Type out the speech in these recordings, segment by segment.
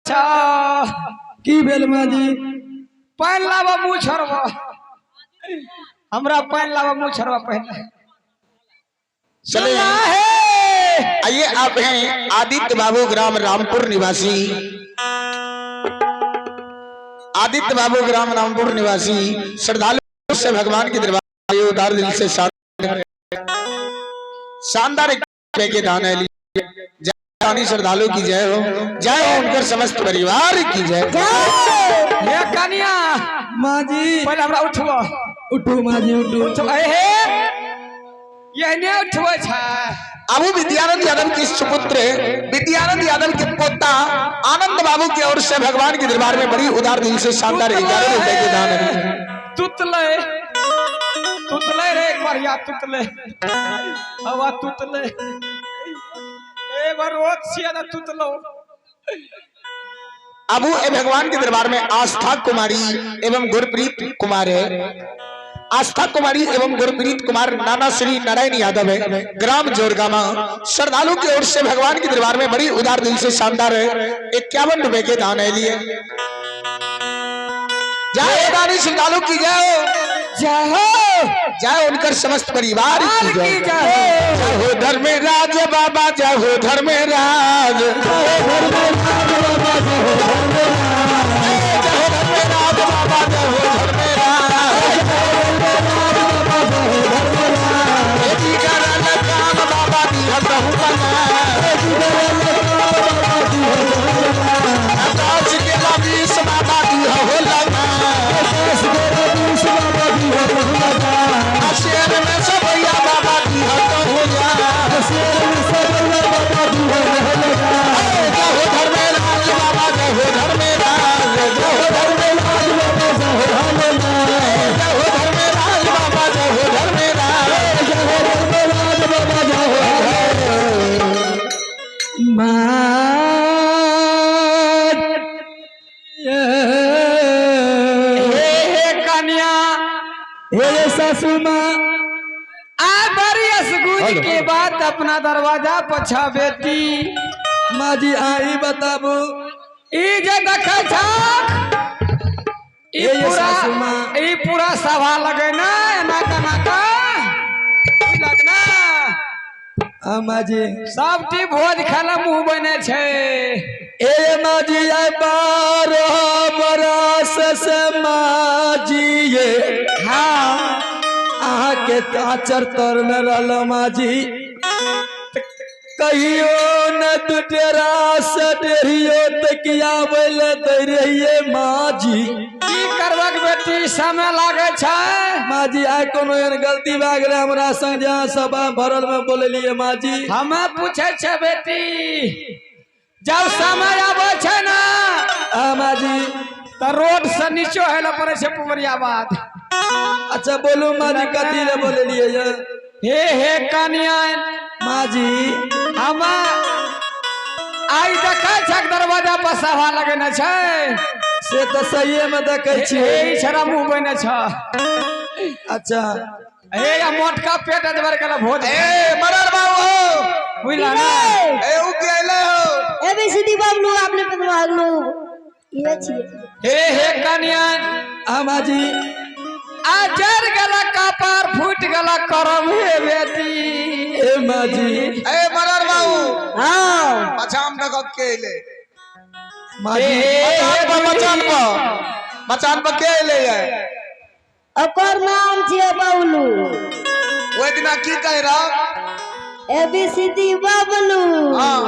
अच्छा की भेल माजी पान लावा मुँह छोड़वा हमरा पान लावा मुँह छोड़वा पहले चले आइए आप हैं आदित्य बाबू ग्राम रामपुर निवासी। आदित्य बाबू ग्राम रामपुर निवासी श्रद्धालु से भगवान के दरबार में उदार दिल से शानदार के दान है। जय श्रद्धालु की जय हो, जय हो उनकर समस्त परिवार की जय। ये कन्या माजी पहले हमरा उठवा उठो माजी उठो ये ने उठवा छा अबू विद्यानंद यादव के सुपुत्र विद्यानंद यादव के पोता आनंद बाबू की ओर से भगवान के दरबार में बड़ी उदार दिल से शानदार 11 रुपए के दान है। तुतले रे एक बार या तुतले हवा तुतले ए बार रोज सियादा तुतलो। अबू ए भगवान के दरबार में आस्था कुमारी एवं गुरप्रीत कुमार है। आस्था कुमारी एवं गुरप्रीत कुमार नाना श्री नारायण यादव है, ग्राम जोरगामा। श्रद्धालु की ओर से भगवान के दरबार में बड़ी उदार दिल से शानदार 51 रुपए के दान है लिए। जय दानी श्रद्धालु की जय, जय हो जय उनकर समस्त परिवार की जय। जय हो धर्मराज बाबा, जय हो धर्मराज, जय हो धर्मराज बाबा, जय हो धर्मराज, जय हो धर्मराज बाबा, जय हो धर्मराज। के बाद अपना दरवाजा पछा बेटी माजी आई बताबू ई जे देखै छ ई पूरा सभा लगे ना एना कना का लगना आ माजी सबटी भोज खाला मुंह बने छे। ए माजी आई बार बरस से माजी ये हां के आचर तर में रल माजी कहियो न तू डेरा से डेरियो तकिया बैल दे रहिए माजी की करबक बेटी समय लागे छै। माजी आइ कोनो एहन गलती भए गेलै हमरा संग जहाँ सभा भरल में बोललिए माजी हमें पूछे छे बेटी जब समय आवे छै ना माजी त रोड से नीचे हेला पड़े छै पुवरिया बात। अच्छा बोलू माजी कथी ले बोललिए हे कन्या माजी हम आई देखै छ दरवाजा पर सभा लगेने छै से तो सही में देखे छी छरा मुंह बने छ। अच्छा ए या मोटका पेट अजबर के भोज ए मरर बाबू बुझला ना ए उ के आइले हो एबीसीडी बाबू आपने पतवागलो ये छी हे कन्या माजी आजर गला कपार फूट गला करम हे बेटी ए माजी ए मरर बाबू हां पछाम नगक के आइले माजी मचान पर के आइले है ओकर नाम छिए बाबलू ओइ दिना की कह रहा एबीसीडी बाबलू हां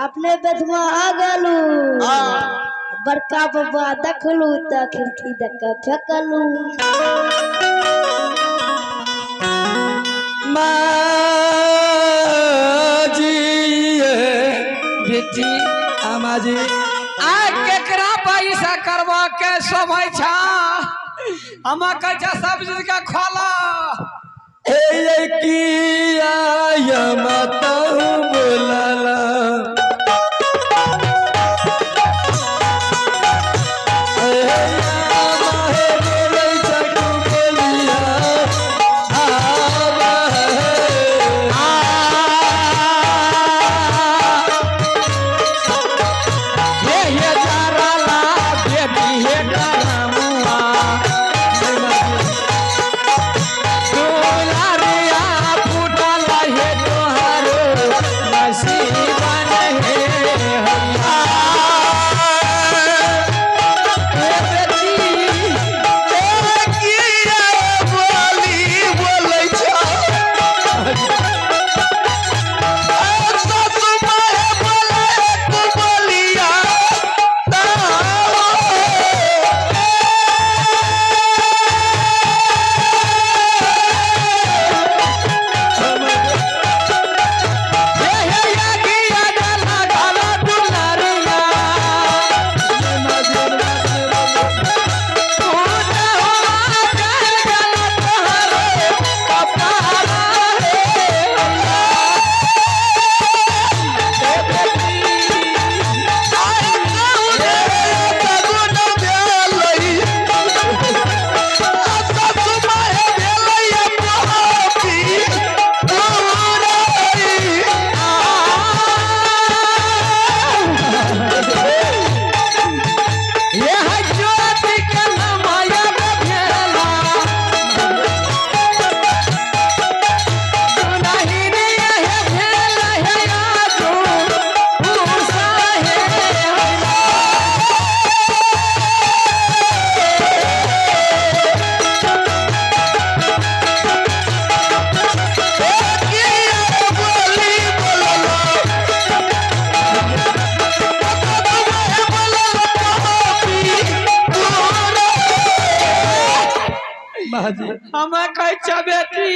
अपने बेटवा आ गेलू हां बड़का बाबा देखलू त खिड़की देख फेंकलू माजी बेटी माजी आ केकरा पैसा करवा के समय छा हम कह छ सब चीज का खोला ए की आया मत बोलला ये माजी हमें कह बेटी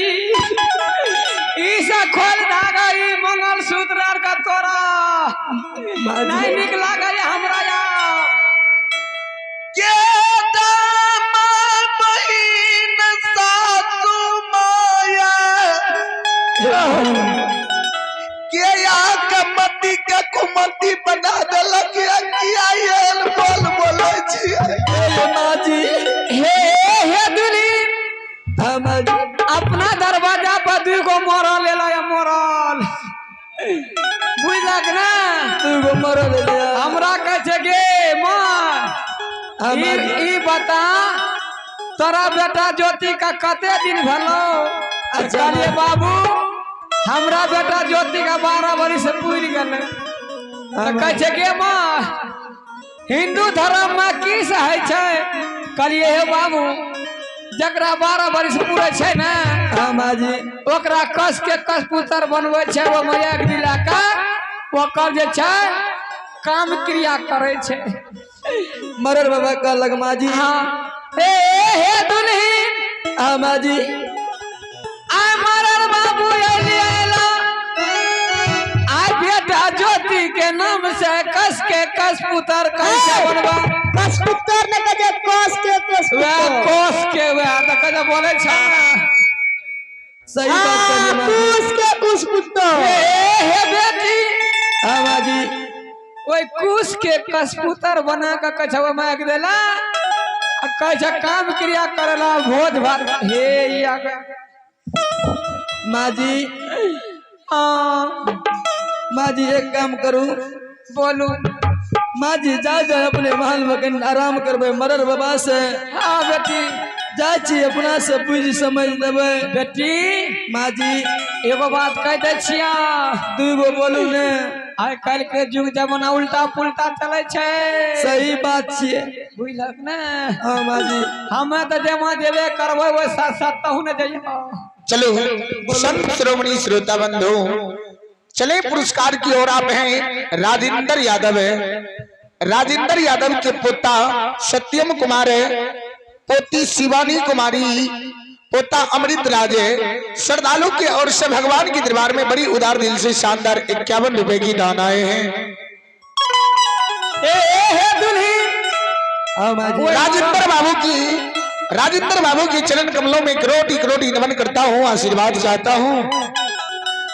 ईसा खोल धागा ई मंगल सूत्र आर का तोरा नहीं निक लागे हमरा यार के दामन बहिन सासू माया के या कमती के कुमती बना देलक किया ये बोले छी माजी हे दुल्हीन माजी अपना दरवाजा पर दुगो मोरल ले ला मोरल बुझलक ना दूगो मरल ले हमरा कह छे गे मां ई बता तोरा बेटा ज्योति का कते दिन भलो अच्छा रे बाबू हमरा बेटा ज्योति का 12 वर्ष से पूरी गेले त कह छे गे मां हिंदू धर्म में की सहे छै कहलिए हे बाबू जकरा 12 वर्ष पूरे छै ना हाँ माजी ओकरा कस के कस पुत्र बनवे छै वो मयाक दिला का ओकर जे छै काम क्रिया करे छै मरर बाबा का लग माजी हाँ हे दुल्हीन हाँ माजी आ मरर बाबू आइला आ बेटा ज्योति के नाम से कस के कस पुत्र कैसे बनवा कस पुत्र ने कहे कस के वह कोस के वह त कहे बोले छ सही बात कहले माजी कुस के कुस पुत्र हे बेटी हाँ माजी ओए कुश के कसपुतर बना के कछवा मांग देला आ कछ काम क्रिया करला भोज भात हे ई आगे माजी हां माजी एक काम करू बोलू माजी जा जा अपने महल में आराम करबे मरर बाबा से हां बेटी जाची अपना से पूछ समझ लेबे बेटी माजी एगो बात कह दे छिया दूगो बोलू ने आइ काल के युग जमाना उल्टा पुल्टा चले छै सही बात छिए बुझलक ना हाँ माजी हमें तो जमा देवे करबे वो साथ साथ तहु ने जइयो चलो संत श्रोमणी श्रोता बंधु चले पुरस्कार की ओर आप हैं राजेंद्र यादव है राजेंद्र यादव के पोता सत्यम कुमार है पोती शिवानी कुमारी पोता अमृत राजे श्रद्धालु के ओर से भगवान के दरबार में बड़ी उदार दिल से शानदार 51 रुपए की दान आए हैं। हे दुल्हीन हाँ माजी राजेंद्र बाबू की चरण कमलों में करोटी करोटी नमन करता हूँ आशीर्वाद चाहता हूँ।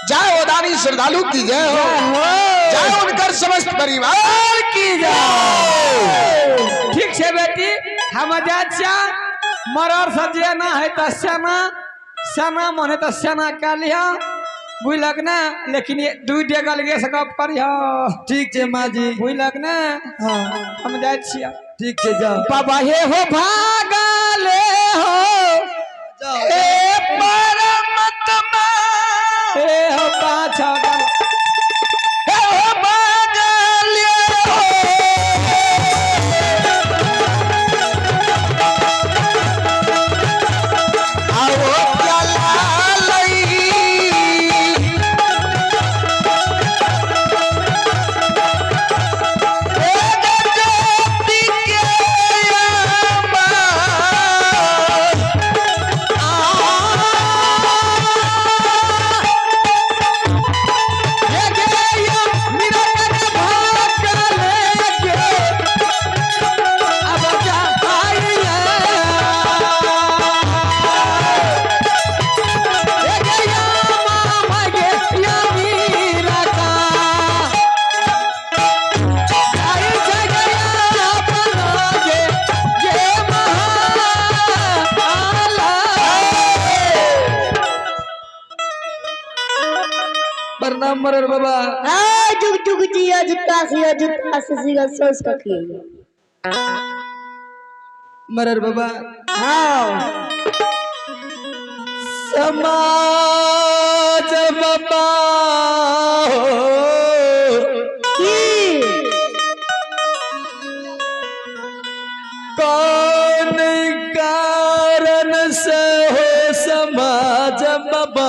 जय ओदानी श्रद्धालु की जय हो जय उनकर समस्त परिवार की जय। ठीक है बेटी हम जा मरर सजे ना है तो सेना मने तो सेना कह लिया बुझलक ना लेकिन ये दू डेगल गे से गप करियो ठीक है माजी बुझलक ना हाँ हम जाय छिया ठीक है जाओ बाबा हे हो भागले हो जाओ ए परमात्मा हे हो पाछा हे हो भागले हो प्रणाम मरर बाबा हाँ जुग जुग जिया जुटा से सीगा सोच रखिए मरर बाबा हाँ समाज बाबा कौन कारण से हो समाज बाबा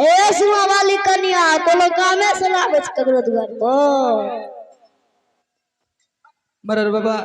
ए सुमा वाली कन्या कोनो कामे से लाबे ककरो दुआर पर मरर बाबा